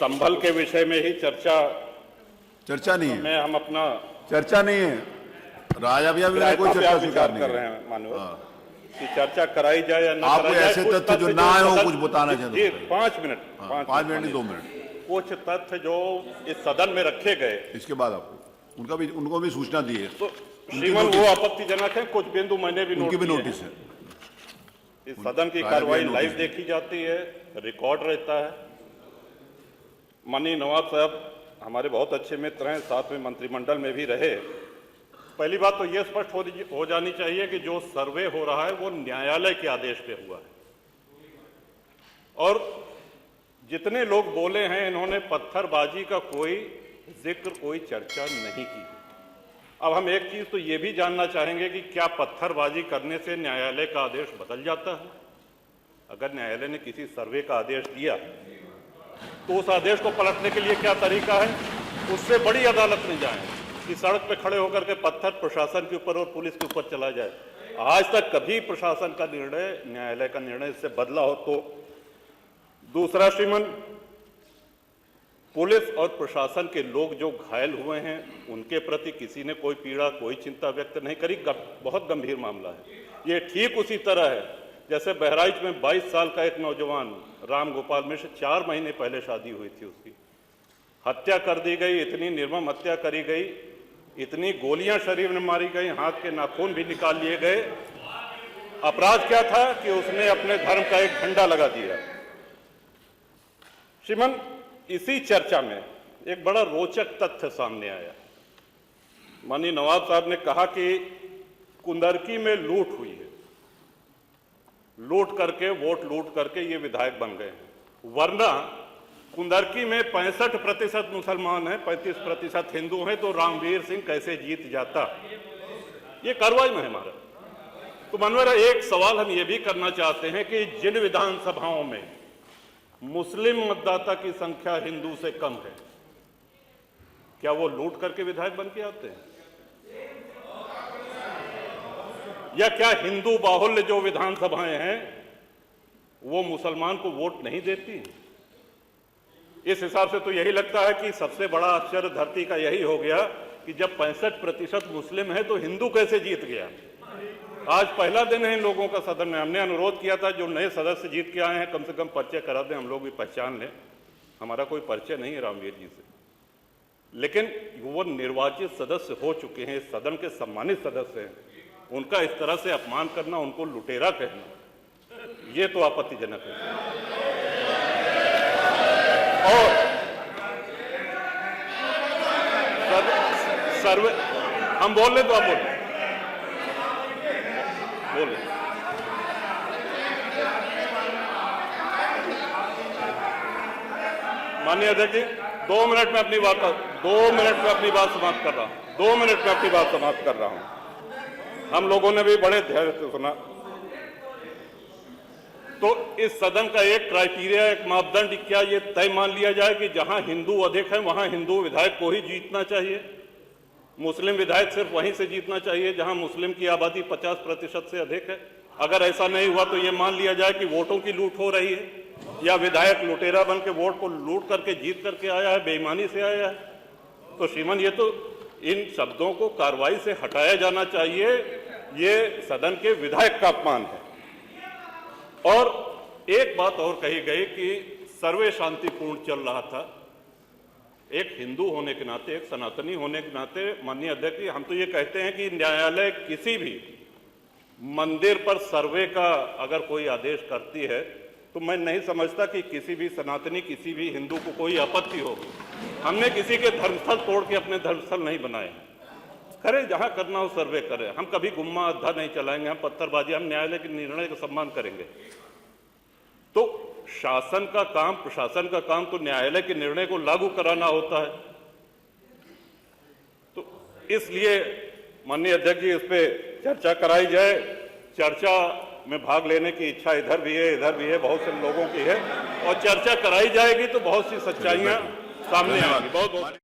संभल के विषय में ही चर्चा नहीं है। में हम अपना चर्चा नहीं है। राजा भैया भी कोई चर्चा स्वीकार नहीं कर रहे हैं मानव कि चर्चा कराई जाए या ना कराई जाए। ऐसे तथ्य जो ना आए हो कुछ बताना चाहते जी 5 मिनट 5 मिनट नहीं 2 मिनट कुछ तथ्य जो इस सदन में रखे गए, इसके बाद आपको उनको भी सूचना दी है। तो श्रीमान वो आपत्तिजनक है। कुछ बिंदु मैंने भी उनकी भी नोटिस है। इस सदन की कार्रवाई लाइव देखी जाती है, रिकॉर्ड रहता है। माननीय नवाब साहब हमारे बहुत अच्छे मित्र हैं, साथ में मंत्रिमंडल में भी रहे। पहली बात तो ये स्पष्ट हो जानी चाहिए कि जो सर्वे हो रहा है वो न्यायालय के आदेश पे हुआ है, और जितने लोग बोले हैं इन्होंने पत्थरबाजी का कोई जिक्र, कोई चर्चा नहीं की। अब हम एक चीज तो ये भी जानना चाहेंगे कि क्या पत्थरबाजी करने से न्यायालय का आदेश बदल जाता है? अगर न्यायालय ने किसी सर्वे का आदेश दिया तो उस आदेश को पलटने के लिए क्या तरीका है? उससे बड़ी अदालत में जाएं कि सड़क पे खड़े होकर के पत्थर प्रशासन के ऊपर और पुलिस के ऊपर चला जाए। आज तक कभी प्रशासन का निर्णय, न्यायालय का निर्णय इससे बदला हो तो? दूसरा श्रीमान, पुलिस और प्रशासन के लोग जो घायल हुए हैं उनके प्रति किसी ने कोई पीड़ा, कोई चिंता व्यक्त नहीं करी। बहुत गंभीर मामला है ये। ठीक उसी तरह है जैसे बहराइच में 22 साल का एक नौजवान राम गोपाल मिश्र, 4 महीने पहले शादी हुई थी, उसकी हत्या कर दी गई। इतनी निर्मम हत्या करी गई, इतनी गोलियां शरीर में मारी गई, हाथ के नाखून भी निकाल लिए गए। अपराध क्या था कि उसने अपने धर्म का एक झंडा लगा दिया। श्रीमान, इसी चर्चा में एक बड़ा रोचक तथ्य सामने आया। माननीय नवाब साहब ने कहा कि कुंदरकी में लूट हुई है, लूट करके, वोट लूट करके ये विधायक बन गए हैं। वरना कुंदरकी में 65% मुसलमान हैं, 35% हिंदू हैं, तो रामवीर सिंह कैसे जीत जाता? ये कार्रवाई में है हमारा। तो मनोहर, एक सवाल हम ये भी करना चाहते हैं कि जिन विधानसभाओं में मुस्लिम मतदाता की संख्या हिंदू से कम है, क्या वो लूट करके विधायक बन के आते हैं? या क्या हिंदू बाहुल्य जो विधानसभाएं हैं वो मुसलमान को वोट नहीं देती? इस हिसाब से तो यही लगता है कि सबसे बड़ा आश्चर्य धरती का यही हो गया कि जब 65% मुस्लिम है तो हिंदू कैसे जीत गया? आज पहला दिन है इन लोगों का सदन में। हमने अनुरोध किया था जो नए सदस्य जीत के आए हैं कम से कम परिचय करा दें, हम लोग भी पहचान लें। हमारा कोई परिचय नहीं है रामवीर जी से, लेकिन वो निर्वाचित सदस्य हो चुके हैं, सदन के सम्मानित सदस्य हैं, उनका इस तरह से अपमान करना, उनको लुटेरा कहना, ये तो आपत्तिजनक है। और सर्वे हम बोल रहे तो आप बोले बोले। माननीय अध्यक्ष जी, 2 मिनट में अपनी बात 2 मिनट में अपनी बात समाप्त कर रहा हूं। 2 मिनट में अपनी बात समाप्त कर रहा हूं। हम लोगों ने भी बड़े धैर्य से सुना। तो इस सदन का एक क्राइटेरिया, एक मापदंड क्या ये तय मान लिया जाए कि जहां हिंदू अधिक है वहां हिंदू विधायक को ही जीतना चाहिए, मुस्लिम विधायक सिर्फ वहीं से जीतना चाहिए जहां मुस्लिम की आबादी 50% से अधिक है? अगर ऐसा नहीं हुआ तो ये मान लिया जाए कि वोटों की लूट हो रही है, या विधायक लुटेरा बन के वोट को लूट करके जीत करके आया है, बेईमानी से आया है। तो श्रीमान, ये तो इन शब्दों को कार्रवाई से हटाया जाना चाहिए। ये सदन के विधायक का अपमान है। और एक बात और कही गई कि सर्वे शांतिपूर्ण चल रहा था। एक हिंदू होने के नाते, एक सनातनी होने के नाते माननीय अध्यक्ष जी, हम तो ये कहते हैं कि न्यायालय किसी भी मंदिर पर सर्वे का अगर कोई आदेश करती है तो मैं नहीं समझता कि किसी भी सनातनी, किसी भी हिंदू को कोई आपत्ति होगी। हमने किसी के धर्मस्थल तोड़ के अपने धर्मस्थल नहीं बनाए। करें जहां करना हो सर्वे करें, हम कभी गुम्मा अद्धा नहीं चलाएंगे, हम पत्थरबाजी, हम न्यायालय के निर्णय का सम्मान करेंगे। तो शासन का काम, प्रशासन का काम तो न्यायालय के निर्णय को लागू कराना होता है। तो इसलिए माननीय अध्यक्ष जी, इस पे चर्चा कराई जाए। चर्चा में भाग लेने की इच्छा इधर भी है, इधर भी है, बहुत से लोगों की है, और चर्चा कराई जाएगी तो बहुत सी सच्चाइयां सामने आएंगी। बहुत बहुत